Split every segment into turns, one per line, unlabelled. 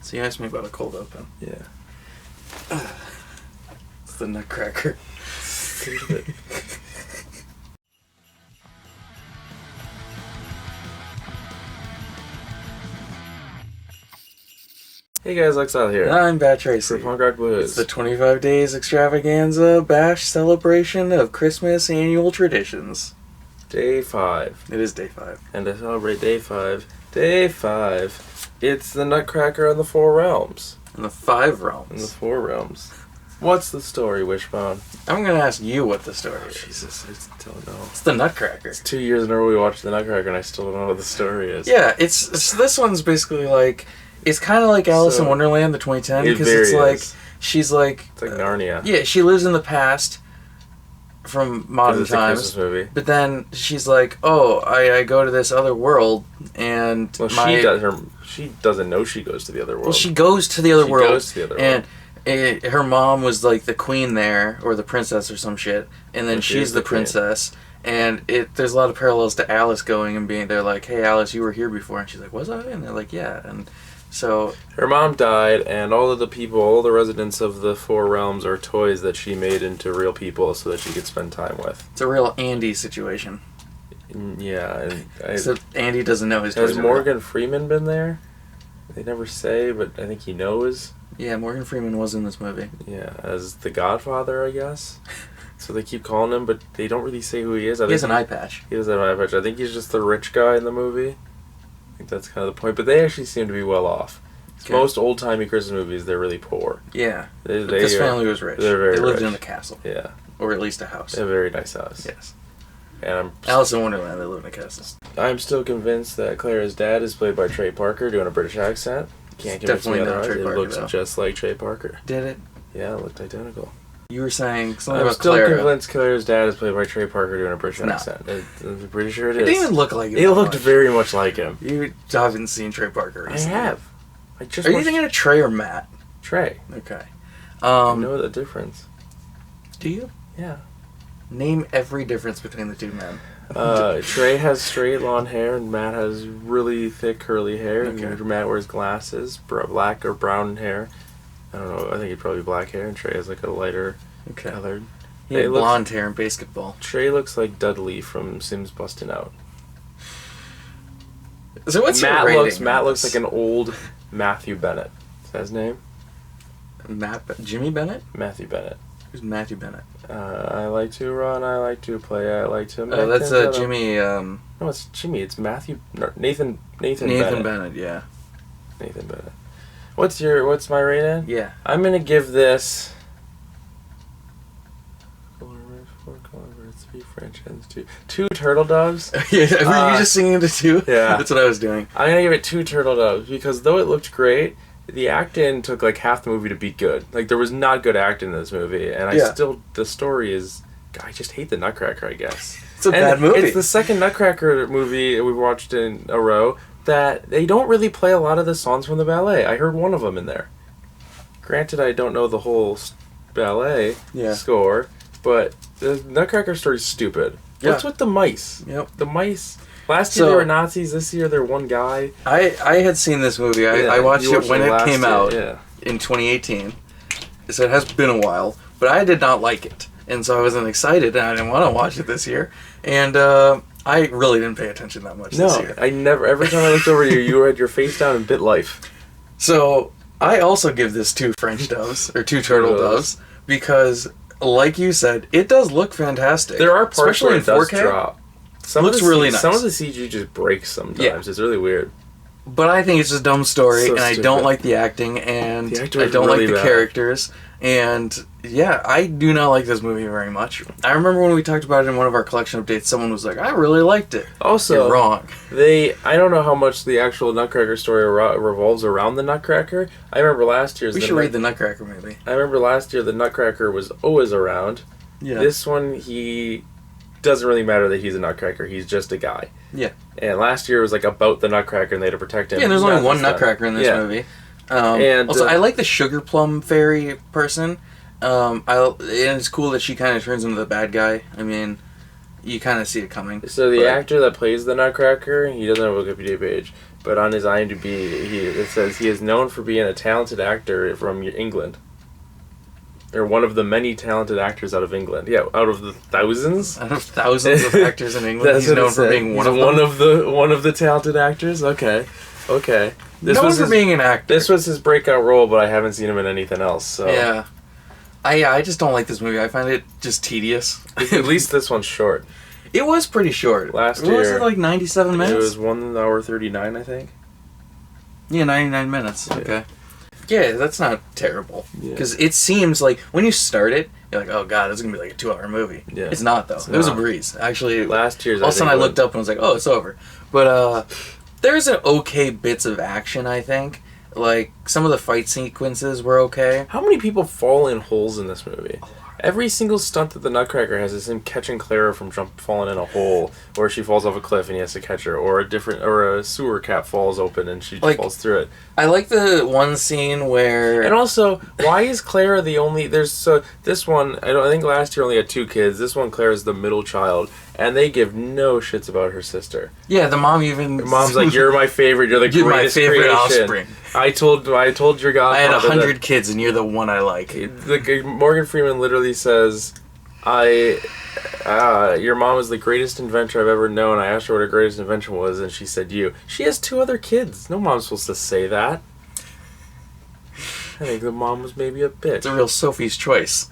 So you asked me about a cold open.
Yeah.
It's the Nutcracker.
Hey guys, Lexile here.
I'm Bat Tracy.
For Punk Rock Blues.
It's the 25 Days Extravaganza Bash celebration of Christmas annual traditions.
Day 5.
It is day 5.
And to celebrate Day 5, it's the Nutcracker in the Four Realms.
In the 5
In the
realms.
4 realms. What's the story, Wishbone?
I'm going to ask you what the story is.
Jesus, I don't know.
It's the Nutcracker.
It's 2 years in a row we watched the Nutcracker and I still don't know what the story is.
Yeah, it's this one's basically like, it's kind of like Alice in Wonderland, the 2010, because it's like, she's like...
It's like Narnia.
Yeah, she lives in the past from modern times.
It's a Christmas movie.
But then she's like, oh, I go to this other world, and
Well, she doesn't know she goes to the other world.
Well, she goes to the other world.
She goes to the other world.
And her mom was like the queen there, or the princess or some shit, and then she's the princess. And there's a lot of parallels to Alice going and being there like, hey, Alice, you were here before. And she's like, was I? And they're like, yeah. And so...
Her mom died, and all the residents of the Four Realms are toys that she made into real people so that she could spend time with.
It's a real Andy situation.
Yeah.
Except Andy doesn't know his toys
Has Morgan Freeman been there? They never say, but I think he knows.
Yeah, Morgan Freeman was in this movie.
Yeah, as the Godfather, I guess. So they keep calling him, but they don't really say who he is.
He has an eye patch.
He does have an eye patch. I think he's just the rich guy in the movie. I think that's kind of the point. But they actually seem to be well off. Okay. Most old-timey Christmas movies, they're really poor.
Yeah. This family was rich.
They lived
in a castle.
Yeah.
Or at least a house.
A very nice house.
Yes.
And
Alice in Wonderland, they live in a castle.
I'm still convinced that Clara's dad is played by Trey Parker doing a British accent. Can't convince me otherwise. It looks just like Trey Parker.
Did it?
Yeah, it looked identical.
You were saying something about
Clara. I'm still
Clara.
convinced Clara's dad is played by Trey Parker doing a British accent. I'm pretty sure it is.
It didn't even look like him.
It looked very much like him.
You haven't seen Trey Parker recently.
I have.
Are you thinking of Trey or Matt?
Trey.
Okay.
I know the difference.
Do you?
Yeah.
Name every difference between the two men.
Trey has straight blonde hair and Matt has really thick curly hair.
Okay.
And Matt wears glasses, black or brown hair. I don't know. I think he'd probably black hair, and Trey has like a lighter colored.
He had blonde hair in basketball.
Trey looks like Dudley from Sims Bustin' Out.
So what's your rating?
Matt looks like an old Matthew Bennett. Is that his name?
Jimmy Bennett?
Matthew Bennett.
Who's Matthew Bennett?
I like to run, I like to play, I like to make
Oh, that's Jimmy...
No, it's Jimmy. It's Matthew... Nathan Bennett.
Bennett, yeah.
Nathan Bennett. What's my rating?
Yeah.
I'm gonna give this... 3 French hens, 2 turtle doves.
Yeah, were you just singing the 2?
Yeah.
That's what I was doing.
I'm gonna give it 2 turtle doves because though it looked great, the acting took like half the movie to be good. Like there was not good acting in this movie, and the story is, I just hate the Nutcracker, I guess.
It's a bad movie.
It's the second Nutcracker movie we've watched in a row that they don't really play a lot of the songs from the ballet. I heard one of them in there. Granted, I don't know the whole ballet score, but the Nutcracker story's stupid. Yeah. What's with the mice?
Yep.
The mice. Last year they were Nazis, this year they're one guy.
I had seen this movie. I watched it when it came out in 2018. So it has been a while, but I did not like it. And so I wasn't excited, and I didn't want to watch it this year. And I really didn't pay attention that much this year.
I never. Every time I looked over at you had your face down and bit life.
So I also give this 2 French doves, or 2 turtle doves, because, like you said, it does look fantastic.
There are parts
especially
where
in
it does
4K.
drop. Some
looks really nice.
Some of the CG just breaks sometimes. Yeah. It's really weird.
But I think it's just a dumb story, and I don't like the acting, and I don't like the characters. And yeah, I do not like this movie very much. I remember when we talked about it in one of our collection updates, someone was like, I really liked it.
Also,
you're wrong.
I don't know how much the actual Nutcracker story revolves around the Nutcracker. I remember last year's...
We should read the Nutcracker movie.
I remember last year the Nutcracker was always around.
Yeah.
This one, he doesn't really matter that he's a Nutcracker. He's just a guy.
Yeah.
And last year was like about the Nutcracker and they had to protect him.
Yeah, there's only one Nutcracker in this movie. And also, I like the Sugar Plum Fairy person. And it's cool that she kind of turns into the bad guy. I mean, you kind of see it coming.
So the actor that plays the Nutcracker, he doesn't have a Wikipedia page. But on his IMDb, it says he is known for being a talented actor from England. Or one of the many talented actors out of England. Yeah, out of the thousands.
Out of thousands of actors in England, he's known for being one of them.
One of the talented actors. Okay.
Known for being an actor.
This was his breakout role, but I haven't seen him in anything else. So
yeah, I just don't like this movie. I find it just tedious.
At least this one's short.
It was pretty short.
Last year,
was it like 97 minutes?
It was 1 hour 39, I think.
Yeah, 99 minutes. Yeah. Okay. Yeah, that's not terrible. Because it seems like when you start it, you're like, oh god, this is gonna be like a 2-hour movie. Yeah. It's not though. It was a breeze. Actually,
last year's.
All of a sudden, I looked up and was like, oh, it's over. But there's an okay bits of action. I think like some of the fight sequences were okay.
How many people fall in holes in this movie? Every single stunt that the Nutcracker has is him catching Clara from falling in a hole, or she falls off a cliff and he has to catch her, or a sewer cap falls open and she falls through it.
I like the one scene where...
And also, why is Clara the only... this one, I think last year only had 2 kids. This one, Clara's the middle child, and they give no shits about her sister.
Yeah, the mom even...
Her mom's like, you're my favorite, you're the greatest
my favorite
creation.
Offspring.
I told your godfather
I had 100 kids and you're the one I like.
Morgan Freeman literally says, your mom is the greatest inventor I've ever known. I asked her what her greatest invention was, and she said you. She has 2 other kids. No mom's supposed to say that. I think the mom was maybe a bitch.
It's a real Sophie's Choice.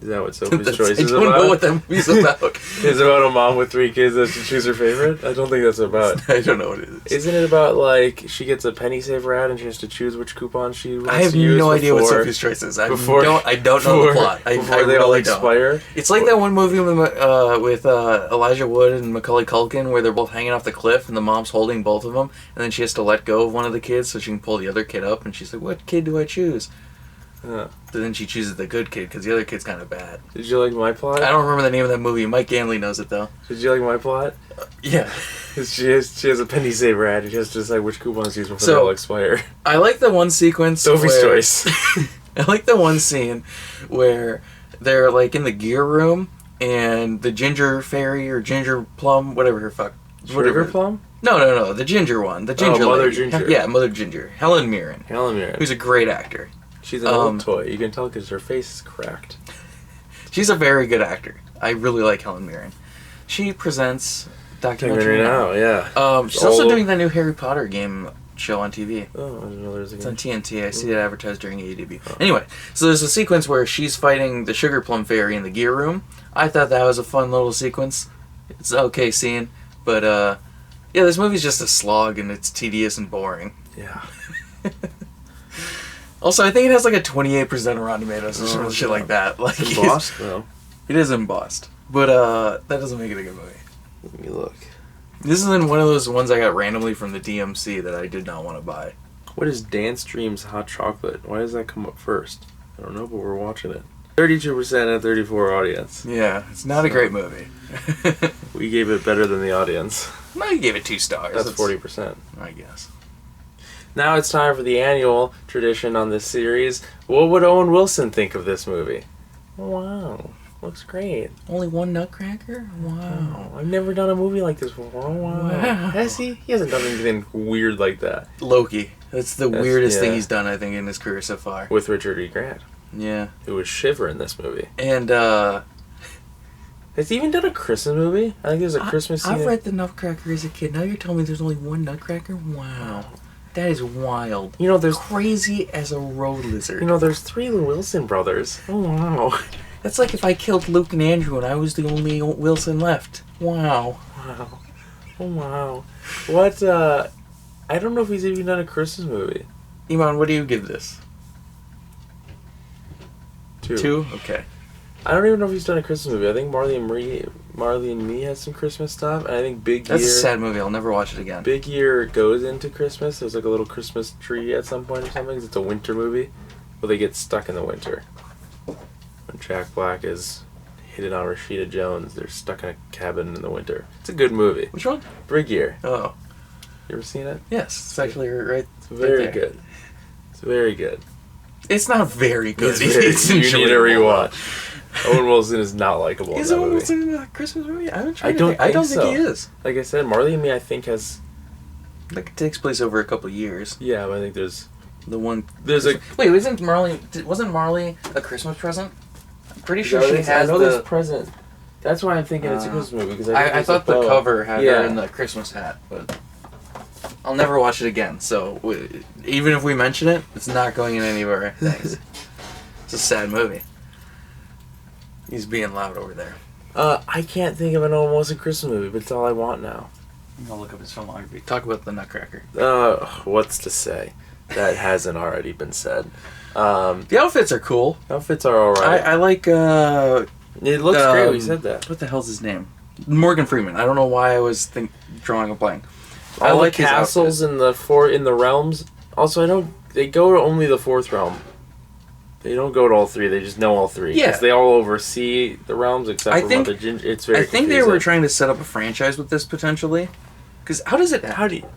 Is that what Sophie's Choice is about?
I don't know what that movie's about.
Is it about a mom with 3 kids that should choose her favorite? I don't think that's about.
I don't know what it is.
Isn't it about, like, she gets a penny saver ad and she has to choose which coupon she wants to use?
I have no idea what Sophie's Choice is. I don't know the plot.
Before they all expire?
It's like that one movie with Elijah Wood and Macaulay Culkin where they're both hanging off the cliff and the mom's holding both of them and then she has to let go of one of the kids so she can pull the other kid up and she's like, what kid do I choose? But then she chooses the good kid because the other kid's kind of bad.
Did you like My Plot?
I don't remember the name of that movie. Mike Ganley knows it though.
Did you like My Plot?
Yeah.
She has a penny saver ad. She has to decide which coupons to use before they all expire.
I like the one sequence.
Sophie's Choice.
I like the one scene where they're like in the gear room and the ginger fairy or ginger plum, whatever her fuck.
Sugar Plum?
No. The ginger one. The ginger
Mother
lady.
Ginger.
Yeah, Mother Ginger. Helen Mirren.
Who's
a great actor.
She's an old toy. You can tell because her face is cracked.
She's a very good actor. I really like Helen Mirren. She presents documentary
now. Yeah.
She's also doing that new Harry Potter game show on TV.
Oh, I didn't know there was a game.
It's on TNT. I see it advertised during ADB. Oh. Anyway, so there's a sequence where she's fighting the Sugar Plum Fairy in the gear room. I thought that was a fun little sequence. It's an okay scene, but yeah, this movie's just a slog and it's tedious and boring.
Yeah.
Also, I think it has like a 28% on Rotten Tomatoes or some shit like that. Like
embossed, though.
It is embossed, but that doesn't make it a good movie.
Let me look.
This is one of those ones I got randomly from the DMC that I did not want to buy.
What is Dance Dreams Hot Chocolate? Why does that come up first? I don't know, but we're watching it. 32% and 34 audience.
Yeah, it's not a great movie.
We gave it better than the audience.
I gave it 2 stars.
That's 40%.
I guess.
Now it's time for the annual tradition on this series. What would Owen Wilson think of this movie? Wow. Looks great.
Only one Nutcracker? Wow.
I've never done a movie like this before. Wow. Has he? He hasn't done anything weird like that.
Loki. That's the weirdest thing he's done, I think, in his career so far.
With Richard E. Grant.
Yeah.
It was Shiver in this movie.
And,
has he even done a Christmas movie? I think there's a Christmas scene.
I've read the Nutcracker as a kid. Now you're telling me there's only one Nutcracker? Wow. That is wild.
You know, there's...
crazy as a road lizard.
You know, there's 3 Wilson brothers. Oh, wow.
That's like if I killed Luke and Andrew and I was the only Wilson left. Wow.
Wow. Oh, wow. What, I don't know if he's even done a Christmas movie.
Iman, what do you give this?
2.
2? Okay.
I don't even know if he's done a Christmas movie. I think Marley and Me has some Christmas stuff, and I think Big Year...
That's a sad movie. I'll never watch it again.
Big Year goes into Christmas. There's like a little Christmas tree at some point or something. It's a winter movie where they get stuck in the winter. When Jack Black is hitting on Rashida Jones, they're stuck in a cabin in the winter. It's a good movie.
Which one?
Big Year.
Oh.
You ever seen it?
Yes. It's actually right.
It's very good. It's very good.
It's not very good.
It's you need to rewatch. Owen Wilson is not likable in that movie.
Is Owen Wilson in a Christmas movie? I don't
think
think he is.
Like I said, Marley and Me, I think, has
Like, it takes place over a couple of years.
Yeah, but I think there's
wait, wasn't Marley a Christmas present? I'm pretty sure she has
this present. That's why I'm thinking it's a Christmas movie, because
I thought the cover had her in the Christmas hat, but I'll never watch it again. So even if we mention it, it's not going in any of our things. It's a sad movie. He's being loud over there.
I can't think of an almost a Christmas movie, but it's all I want now.
I'll look up his filmography. Talk about the Nutcracker.
What's to say? That hasn't already been said.
The outfits are cool.
Outfits are alright.
I like.
It looks great. We said that.
What the hell's his name? Morgan Freeman. I don't know why I was drawing a blank.
I like the castles in the realms. Also, I know they go to only the fourth realm. They don't go to all three. They just know all three.
Yeah,
they all oversee the realms except for Mother Ginger. It's very.
I think they were trying to set up a franchise with this potentially. Because how does it? How do you?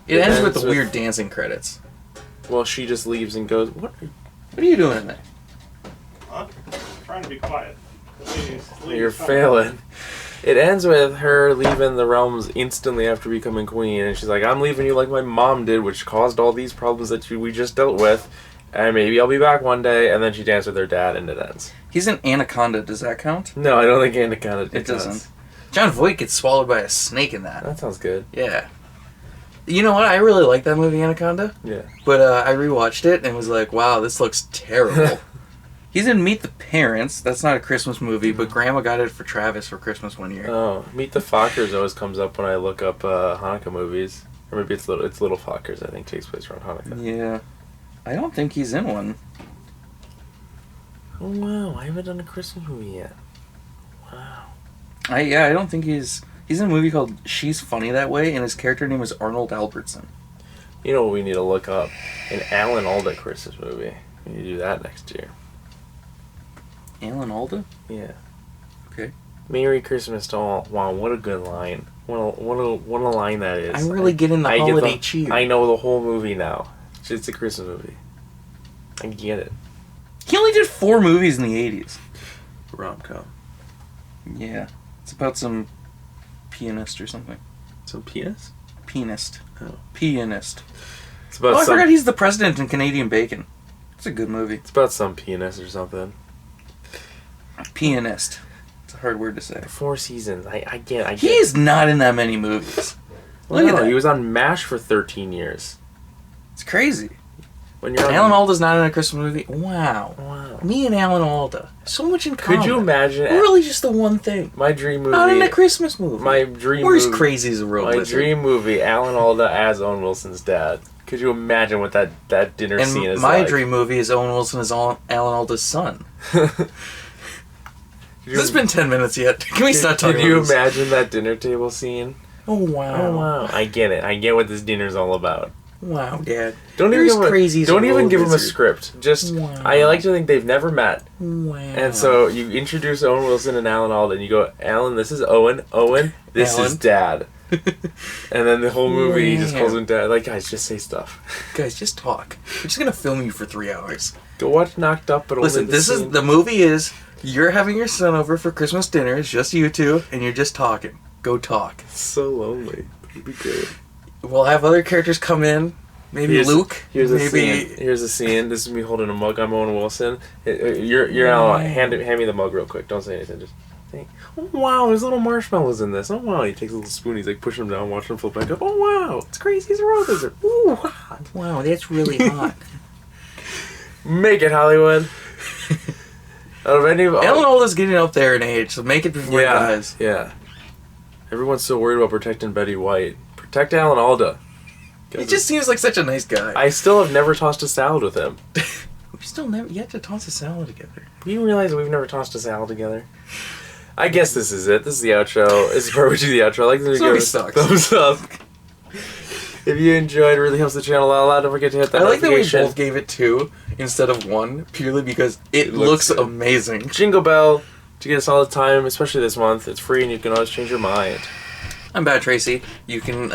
It ends with the weird dancing credits.
Well, she just leaves and goes. What
are you doing in there?
Huh? I'm trying to be quiet.
You're failing. It ends with her leaving the realms instantly after becoming queen, and she's like, "I'm leaving you like my mom did, which caused all these problems that we just dealt with, and maybe I'll be back one day." And then she danced with her dad, and it ends.
He's an anaconda. Does that count?
No, I don't think anaconda.
It doesn't. John Voight gets swallowed by a snake in that.
That sounds good.
Yeah. You know what? I really like that movie, Anaconda.
Yeah.
But I rewatched it and was like, wow, this looks terrible. He's in Meet the Parents. That's not a Christmas movie, but Grandma got it for Travis for Christmas one year.
Oh, Meet the Fockers always comes up when I look up Hanukkah movies. Or maybe it's Little Fockers, I think, takes place around Hanukkah.
Yeah. I don't think he's in one.
Oh, wow. I haven't done a Christmas movie yet. Wow.
I don't think he's in a movie called She's Funny That Way, and his character name is Arnold Albertson.
You know what we need to look up? An Alan Alda Christmas movie. We need to do that next year.
Alan Alda?
Yeah.
Okay.
Merry Christmas to all. Wow, what a good line. What a line that is.
I'm really getting the holiday cheer.
I know the whole movie now. It's a Christmas movie. I get it.
He only did 4 movies in the 80s.
Rom-com.
Yeah. It's about some pianist or something.
Some pianist?
Pianist.
Oh.
Pianist.
It's about
I forgot he's the president in Canadian Bacon. It's a good movie.
It's about some pianist or something.
Pianist. It's a hard word to say.
4 seasons. I get
He is not in that many movies.
Look at that. He was on MASH for 13 years.
It's crazy.
When you're
Alan Alda's not in a Christmas movie? Wow. Me and Alan Alda. So much in common.
Could you imagine?
We're really just the one thing.
My dream movie.
Not in a Christmas movie.
My dream
We're
movie.
as crazy as a real
My dream movie, Alan Alda as Owen Wilson's dad. Could you imagine what that dinner scene is like?
My dream movie is Owen Wilson as Alan Alda's son. This has been 10 minutes yet. Can we start talking about this?
Can you imagine that dinner table scene?
Oh, wow.
Oh, wow. I get it. I get what this dinner's all about.
Wow, Dad.
Don't even give him a script. Just, wow. I like to think they've never met.
Wow.
And so you introduce Owen Wilson and Alan Alda, and you go, Alan, this is Owen. Owen, this is Dad. And then the whole movie, he just calls him Dad. Like, guys, just say stuff.
Guys, just talk. We're just going to film you for 3 hours.
Go watch Knocked Up, but
listen, the movie is, you're having your son over for Christmas dinner, it's just you two, and you're just talking. Go talk.
It's so lonely. It'd be great.
We'll have other characters come in. Maybe Luke.
Here's a scene. This is me holding a mug. I'm Owen Wilson. You're Alan. Hand me the mug real quick. Don't say anything. Just think. Oh wow, there's little marshmallows in this. Oh wow, he takes a little spoon. He's like pushing them down, watching them flip back up. Oh wow, it's crazy. He's a road lizard. Ooh, hot.
Wow, that's really hot.
Make it, Hollywood.
Alan Alda's getting up there in age, so make it before he dies.
Yeah. Everyone's so worried about protecting Betty White. Protect Alan Alda.
He just seems like such a nice guy.
I still have never tossed a salad with him.
We've still never yet to toss a salad together.
You realize we've never tossed a salad together? I guess this is it. This is the outro. This is where we do the outro. I like to give it a thumbs up. If you enjoyed, it really helps the channel out a lot. Don't forget to hit that notification.
I like that we both gave it 2 instead of 1, purely because it looks amazing.
Jingle bell to get us all the time, especially this month. It's free and you can always change your mind.
I'm Bad Tracy. You can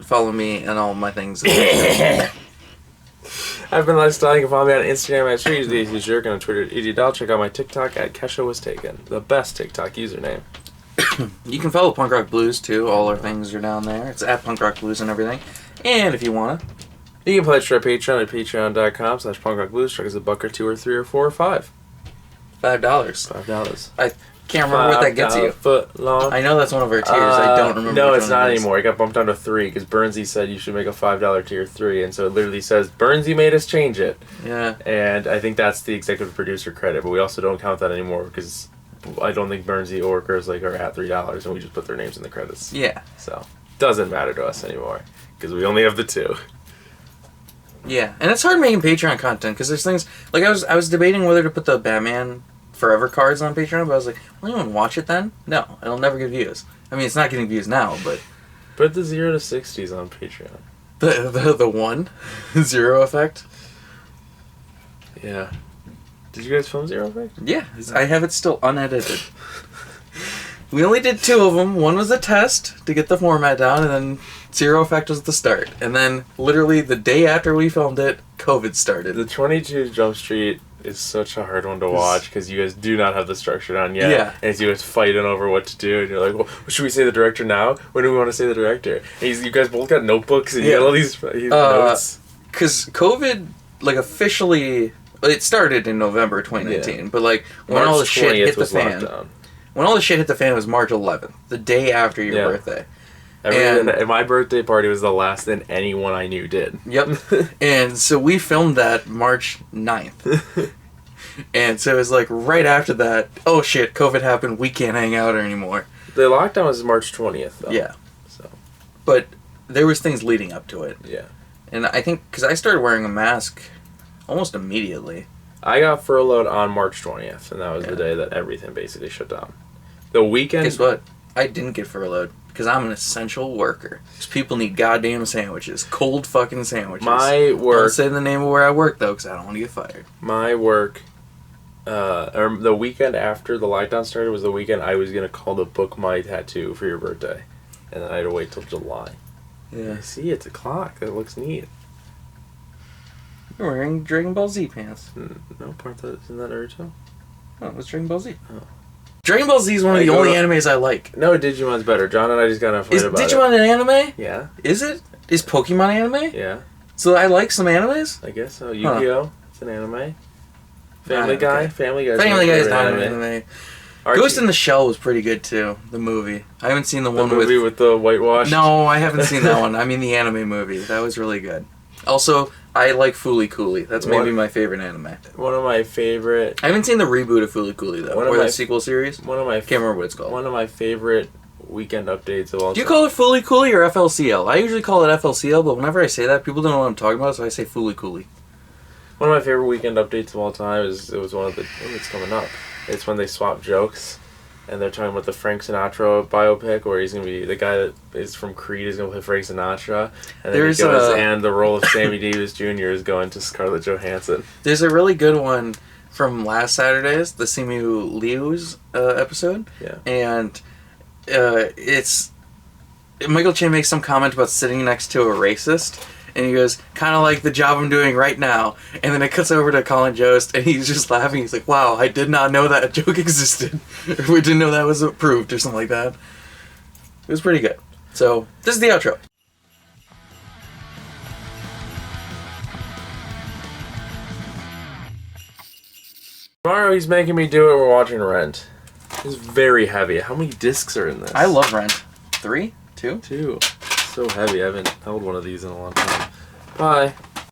follow me on all my things.
I've been Lifestyle. You can follow me on Instagram at StreetTheJerk and on Twitter at EDDoll. Check out my TikTok at KeshaWasTaken. The best TikTok username.
You can follow Punk Rock Blues too. All our things are down there. It's at Punk Rock Blues and everything. And if you want to,
you can pledge to our Patreon at patreon.com/punkrockblues. Strike us $1 or $2 or $3 or $4 or $5.
$5. I can't remember what that gets you.
Foot long.
I know that's one of our tiers. I don't remember.
No, it's not anymore. It got bumped down to 3 because Bernsey said you should make a $5 tier 3, and so it literally says Bernsey made us change it.
Yeah.
And I think that's the executive producer credit, but we also don't count that anymore because I don't think Bernsey or Kerslake are at $3, and we just put their names in the credits.
Yeah.
So doesn't matter to us anymore because we only have the 2.
Yeah, and it's hard making Patreon content because there's things like I was debating whether to put the Batman Forever cards on Patreon, but I was like, will anyone watch it then? No, it'll never get views. I mean, it's not getting views now, but
put the 0 to 60s on Patreon.
The 1 0 effect.
Yeah. Did you guys film 0 effect?
Yeah, I have it still unedited. We only did 2 of them. One was a test to get the format down, and then 0 effect was the start. And then, literally, the day after we filmed it, COVID started.
The 22 Jump Street is such a hard one to watch because you guys do not have the structure down yet.
Yeah.
And you guys fighting over what to do, and you're like, well, should we say the director now? When do we want to say the director? And you guys both got notebooks, and you got all these notes.
Because COVID, like, officially, it started in November 2019, but, like, when
March
all the shit hit the fan.
Lockdown.
When all the shit hit the fan, it was March 11th, the day after your birthday.
And my birthday party was the last that anyone I knew did.
Yep. And so we filmed that March 9th. And so it was like right after that, oh shit, COVID happened, we can't hang out anymore.
The lockdown was March 20th, though.
Yeah. So, but there was things leading up to it.
Yeah.
And I think, because I started wearing a mask almost immediately.
I got furloughed on March 20th, and that was the day that everything basically shut down. The weekend...
Guess what? I didn't get furloughed. Because I'm an essential worker. Because people need goddamn sandwiches. Cold fucking sandwiches.
My work...
Don't say the name of where I work, though, because I don't want to get fired.
My work... or the weekend after the lockdown started was the weekend I was going to call to book my tattoo for your birthday. And then I had to wait till July.
Yeah.
See, it's a clock. That looks neat.
You're wearing Dragon Ball Z pants.
No, part that isn't that Naruto?
Oh, it was Dragon Ball Z.
Oh.
Dragon Ball Z is one of the only animes I like.
No, Digimon's better. John and I just got in a fight about it.
Is Digimon an anime?
Yeah.
Is it? Is Pokemon anime?
Yeah.
So I like some animes?
I guess so. Yu-Gi-Oh! It's an anime. Family Guy?
Okay.
Family Guy's
not an anime.
Archie.
Ghost in the Shell was pretty good too, the movie. I haven't seen the one
movie with the whitewash?
No, I haven't seen that one. I mean the anime movie. That was really good. Also, I like Fooly Cooly. That's maybe my favorite anime.
One of my favorite...
I haven't seen the reboot of Fooly Cooly, though. Or the sequel series.
One of my...
Can't remember what it's called.
One of my favorite weekend updates of all time.
Do you call it Fooly Cooly or FLCL? I usually call it FLCL, but whenever I say that, people don't know what I'm talking about, so I say Fooly Cooly.
One of my favorite weekend updates of all time is... It was one of the... Oh, it's coming up. It's when they swap jokes. And they're talking about the Frank Sinatra biopic, where he's going to be the guy that is from Creed is going to play Frank Sinatra, and then and the role of Sammy Davis Jr. is going to Scarlett Johansson.
There's a really good one from last Saturday's, the Simu Liu's episode, and it's Michael Che makes some comment about sitting next to a racist. And he goes, kind of like the job I'm doing right now. And then it cuts over to Colin Jost, and he's just laughing. He's like, wow, I did not know that joke existed. Or we didn't know that was approved, or something like that. It was pretty good. So, this is the outro.
Tomorrow he's making me do it. We're watching Rent. It's very heavy. How many discs are in this?
I love Rent. 3? 2?
2. So heavy. I haven't held one of these in a long time. Bye.